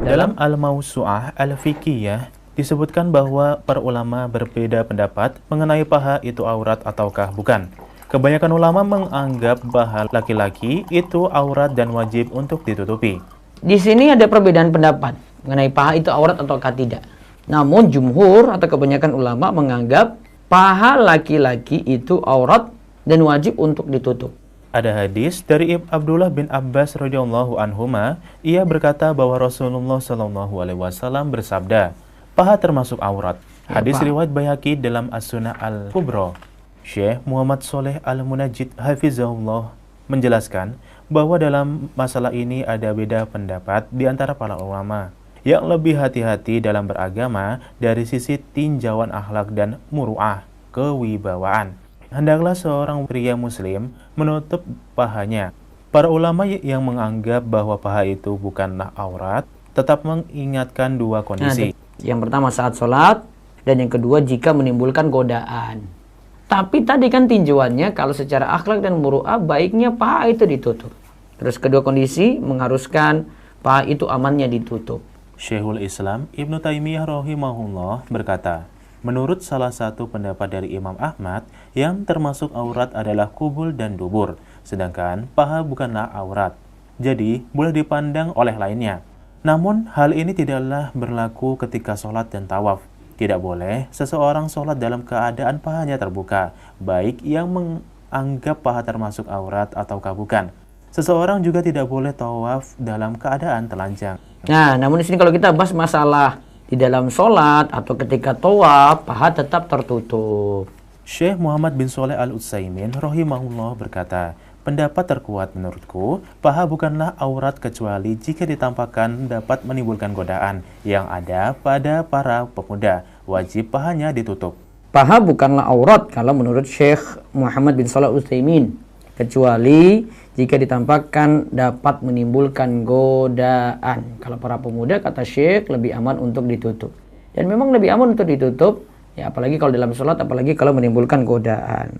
Dalam Al-Mawsu'ah Al-Fiqhiyah disebutkan bahwa para ulama berbeda pendapat mengenai paha itu aurat ataukah bukan. Kebanyakan ulama menganggap paha laki-laki itu aurat dan wajib untuk ditutupi. Di sini ada perbedaan pendapat mengenai paha itu aurat ataukah tidak. Namun jumhur atau kebanyakan ulama menganggap paha laki-laki itu aurat dan wajib untuk ditutup. Ada hadis dari Abdullah bin Abbas radhiyallahu anhuma, ia berkata bahwa Rasulullah shallallahu alaihi wasallam bersabda, paha termasuk aurat. Hadis riwayat Baihaqi dalam As-Sunnah Al-Kubra. Syekh Muhammad Shaleh Al-Munajjid hafizahullah menjelaskan bahwa dalam masalah ini ada beda pendapat di antara para ulama yang lebih hati-hati dalam beragama dari sisi tinjauan akhlak dan muru'ah, kewibawaan. Hendaklah seorang pria muslim menutup pahanya. Para ulama yang menganggap bahwa paha itu bukanlah aurat tetap mengingatkan dua kondisi. Yang pertama saat sholat, dan yang kedua jika menimbulkan godaan. Tapi tadi kan tinjauannya kalau secara akhlak dan muru'ah baiknya paha itu ditutup. Terus kedua kondisi mengharuskan paha itu amannya ditutup. Syekhul Islam Ibnu Taimiyah rahimahullah berkata, menurut salah satu pendapat dari Imam Ahmad, yang termasuk aurat adalah kubul dan dubur, sedangkan paha bukanlah aurat. Jadi, boleh dipandang oleh lainnya. Namun, hal ini tidaklah berlaku ketika sholat dan tawaf. Tidak boleh seseorang sholat dalam keadaan pahanya terbuka, baik yang menganggap paha termasuk aurat ataukah bukan. Seseorang juga tidak boleh tawaf dalam keadaan telanjang. Nah, namun di sini kalau kita bahas masalah di dalam sholat atau ketika tawaf, paha tetap tertutup. Syekh Muhammad bin Shalih Al-Utsaimin rahimahullah berkata, pendapat terkuat menurutku, paha bukanlah aurat kecuali jika ditampakkan dapat menimbulkan godaan yang ada pada para pemuda. Wajib pahanya ditutup. Paha bukanlah aurat kalau menurut Syekh Muhammad bin Shalih Al-Utsaimin, kecuali jika ditampakkan dapat menimbulkan godaan. Kalau para pemuda, kata Syekh, lebih aman untuk ditutup. Dan memang lebih aman untuk ditutup, ya apalagi kalau dalam sholat, apalagi kalau menimbulkan godaan.